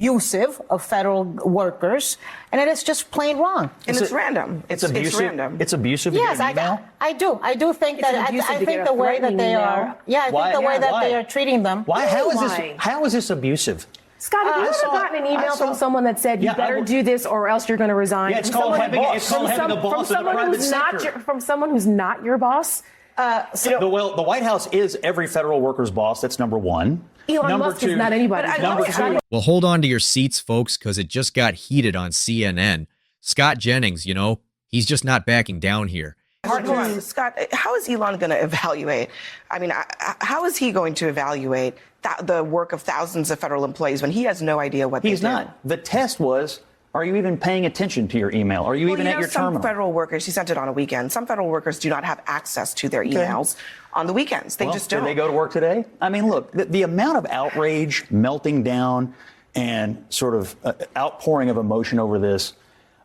abusive of federal workers, and it is just plain wrong. And it's random. It's abusive. It's random. It's abusive. Yes, I do. I do think that. I think the way that they are. Yeah, I think the way that they are treating them. Why? How is this abusive? Scott, have you ever gotten an email from someone that said, you better do this or else you're going to resign? Yeah, it's called having a boss in the private sector. From someone who's not your boss? The White House is every federal worker's boss. That's number one. Elon Musk is not anybody. Number two. Well, hold on to your seats, folks, because it just got heated on CNN. Scott Jennings, he's just not backing down here. Hold on, Scott, how is Elon going to evaluate? I mean, how is he going to evaluate the work of thousands of federal employees when he has no idea what they do? He's not. The test was, are you even paying attention to your email? Are you even at your terminal? Some federal workers, he sent it on a weekend. Some federal workers do not have access to their emails on the weekends. They just don't. Did they go to work today? I mean, look, the amount of outrage, melting down, and sort of outpouring of emotion over this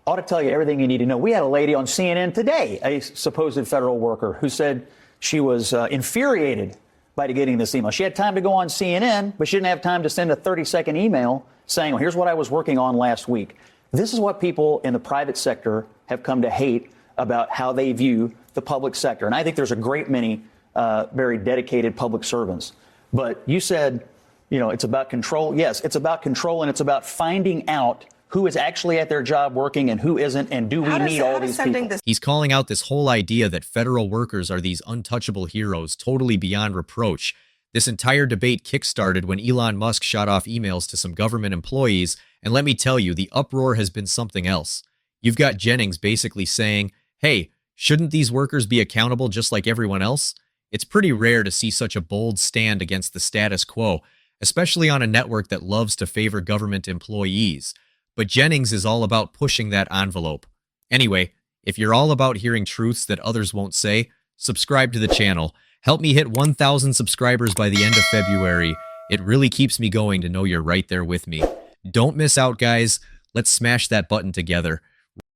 ought to tell you everything you need to know. We had a lady on CNN today, a supposed federal worker, who said she was infuriated by getting this email. She had time to go on CNN, but she didn't have time to send a 30-second email saying, well, here's what I was working on last week. This is what people in the private sector have come to hate about how they view the public sector. And I think there's a great many very dedicated public servants. But you said, it's about control. Yes, it's about control, and it's about finding out who is actually at their job working and who isn't, and do we need all these people? He's calling out this whole idea that federal workers are these untouchable heroes, totally beyond reproach. This entire debate kickstarted when Elon Musk shot off emails to some government employees, and let me tell you, the uproar has been something else. You've got Jennings basically saying, hey, shouldn't these workers be accountable just like everyone else? It's pretty rare to see such a bold stand against the status quo, especially on a network that loves to favor government employees. But Jennings is all about pushing that envelope. Anyway, if you're all about hearing truths that others won't say, subscribe to the channel. Help me hit 1,000 subscribers by the end of February. It really keeps me going to know you're right there with me. Don't miss out, guys. Let's smash that button together.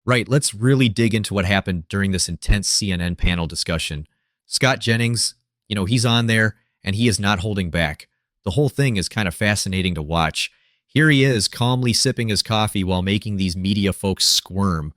Right, let's really dig into what happened during this intense CNN panel discussion. Scott Jennings, he's on there, and he is not holding back. The whole thing is kind of fascinating to watch. Here he is, calmly sipping his coffee while making these media folks squirm.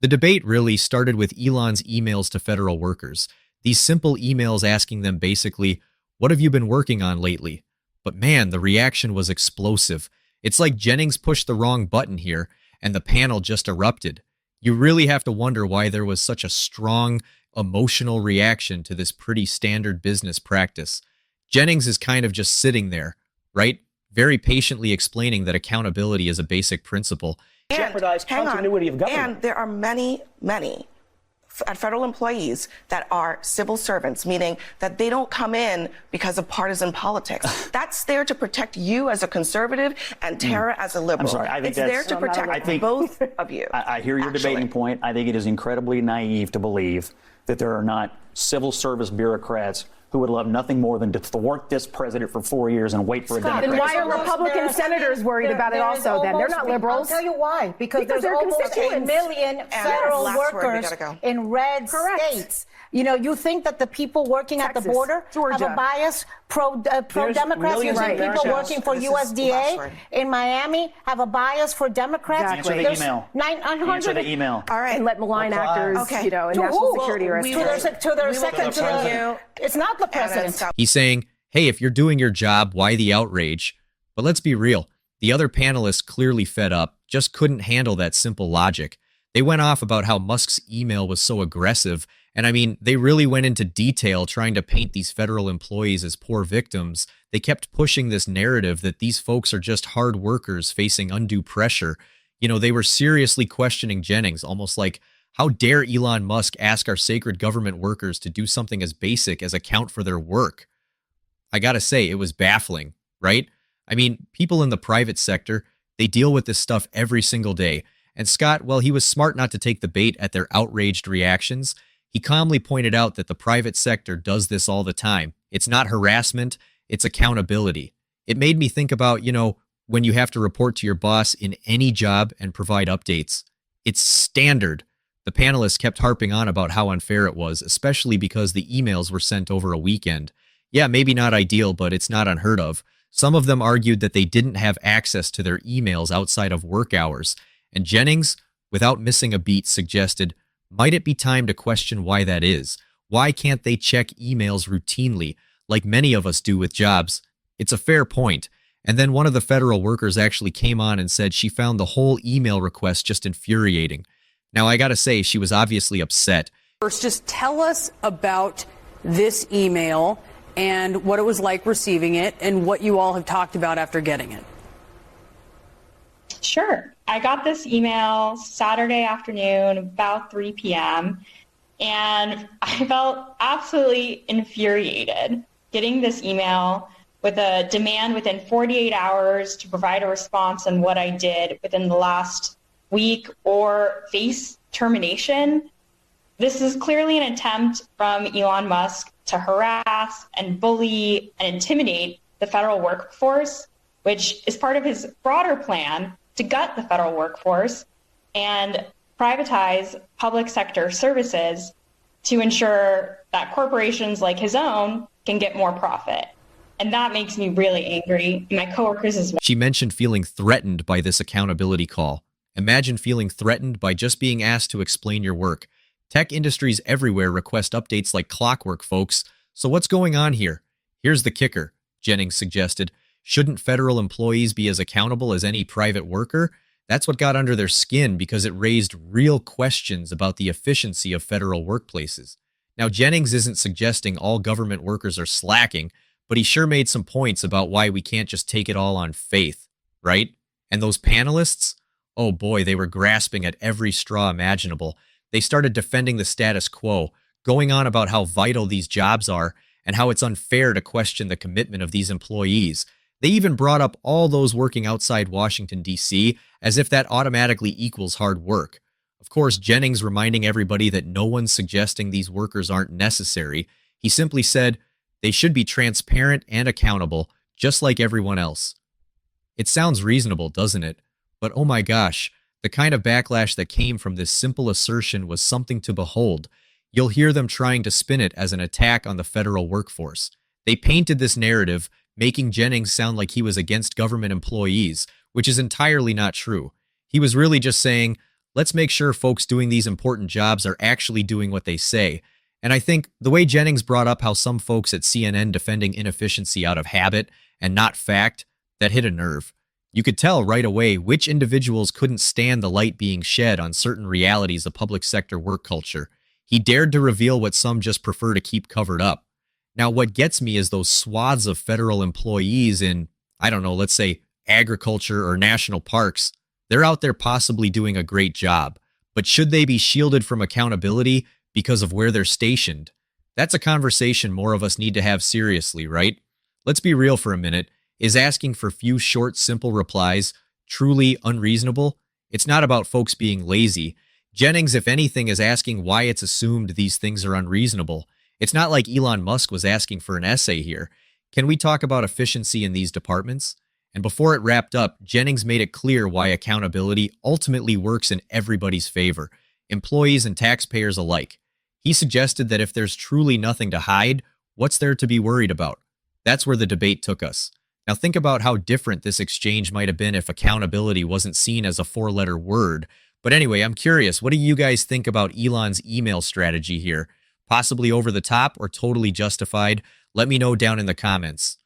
The debate really started with Elon's emails to federal workers. These simple emails asking them basically, what have you been working on lately? But man, the reaction was explosive. It's like Jennings pushed the wrong button here, and the panel just erupted. You really have to wonder why there was such a strong, emotional reaction to this pretty standard business practice. Jennings is kind of just sitting there, right? Very patiently explaining that accountability is a basic principle. Jeopardize continuity of government. And there are many federal employees that are civil servants, meaning that they don't come in because of partisan politics. That's there to protect you as a conservative and Tara as a liberal. I'm sorry, I think it's there to protect both of you. I hear your debating point. I think it is incredibly naive to believe that there are not civil service bureaucrats who would love nothing more than to thwart this president for 4 years and wait for a Democrat. Then why are Republican senators worried about it also then? They're not liberals. I'll tell you why. Because there's almost 1 million federal workers in red states. You think that the people working at the border have a bias pro-Democrats? You think people working for USDA in Miami have a bias for Democrats? Answer the email. Answer the email. All right. And let malign actors, and national security arrest. To their second, it's not the president. He's saying, hey, if you're doing your job, why the outrage? But let's be real. The other panelists clearly fed up, just couldn't handle that simple logic. They went off about how Musk's email was so aggressive, and I mean, they really went into detail trying to paint these federal employees as poor victims. They kept pushing this narrative that these folks are just hard workers facing undue pressure. They were seriously questioning Jennings, almost like, how dare Elon Musk ask our sacred government workers to do something as basic as account for their work? I gotta say, it was baffling, right? I mean, people in the private sector, they deal with this stuff every single day. And Scott, well, he was smart not to take the bait at their outraged reactions. He calmly pointed out that the private sector does this all the time. It's not harassment, it's accountability. It made me think about, when you have to report to your boss in any job and provide updates. It's standard. The panelists kept harping on about how unfair it was, especially because the emails were sent over a weekend. Yeah, maybe not ideal, but it's not unheard of. Some of them argued that they didn't have access to their emails outside of work hours. And Jennings, without missing a beat, suggested, might it be time to question why that is? Why can't they check emails routinely, like many of us do with jobs? It's a fair point. And then one of the federal workers actually came on and said she found the whole email request just infuriating. Now, I gotta say, she was obviously upset. First, just tell us about this email and what it was like receiving it and what you all have talked about after getting it. Sure. I got this email Saturday afternoon, about 3 p.m., and I felt absolutely infuriated getting this email with a demand within 48 hours to provide a response on what I did within the last week or face termination. This is clearly an attempt from Elon Musk to harass and bully and intimidate the federal workforce, which is part of his broader plan to gut the federal workforce and privatize public sector services to ensure that corporations like his own can get more profit. And that makes me really angry. My coworkers as well. She mentioned feeling threatened by this accountability call. Imagine feeling threatened by just being asked to explain your work. Tech industries everywhere request updates like clockwork, folks. So what's going on here? Here's the kicker, Jennings suggested. Shouldn't federal employees be as accountable as any private worker? That's what got under their skin because it raised real questions about the efficiency of federal workplaces. Now, Jennings isn't suggesting all government workers are slacking, but he sure made some points about why we can't just take it all on faith, right? And those panelists? Oh boy, they were grasping at every straw imaginable. They started defending the status quo, going on about how vital these jobs are and how it's unfair to question the commitment of these employees. They even brought up all those working outside Washington, D.C., as if that automatically equals hard work. Of course, Jennings reminding everybody that no one's suggesting these workers aren't necessary. He simply said, they should be transparent and accountable, just like everyone else. It sounds reasonable, doesn't it? But oh my gosh, the kind of backlash that came from this simple assertion was something to behold. You'll hear them trying to spin it as an attack on the federal workforce. They painted this narrative, making Jennings sound like he was against government employees, which is entirely not true. He was really just saying, let's make sure folks doing these important jobs are actually doing what they say. And I think the way Jennings brought up how some folks at CNN defending inefficiency out of habit and not fact, that hit a nerve. You could tell right away which individuals couldn't stand the light being shed on certain realities of public sector work culture. He dared to reveal what some just prefer to keep covered up. Now, what gets me is those swaths of federal employees in, I don't know, let's say agriculture or national parks. They're out there possibly doing a great job, but should they be shielded from accountability because of where they're stationed? That's a conversation more of us need to have seriously, right? Let's be real for a minute. Is asking for few short, simple replies truly unreasonable? It's not about folks being lazy. Jennings, if anything, is asking why it's assumed these things are unreasonable. It's not like Elon Musk was asking for an essay here. Can we talk about efficiency in these departments? And before it wrapped up, Jennings made it clear why accountability ultimately works in everybody's favor, employees and taxpayers alike. He suggested that if there's truly nothing to hide, what's there to be worried about? That's where the debate took us. Now think about how different this exchange might have been if accountability wasn't seen as a four-letter word. But anyway, I'm curious, what do you guys think about Elon's email strategy here? Possibly over the top or totally justified? Let me know down in the comments.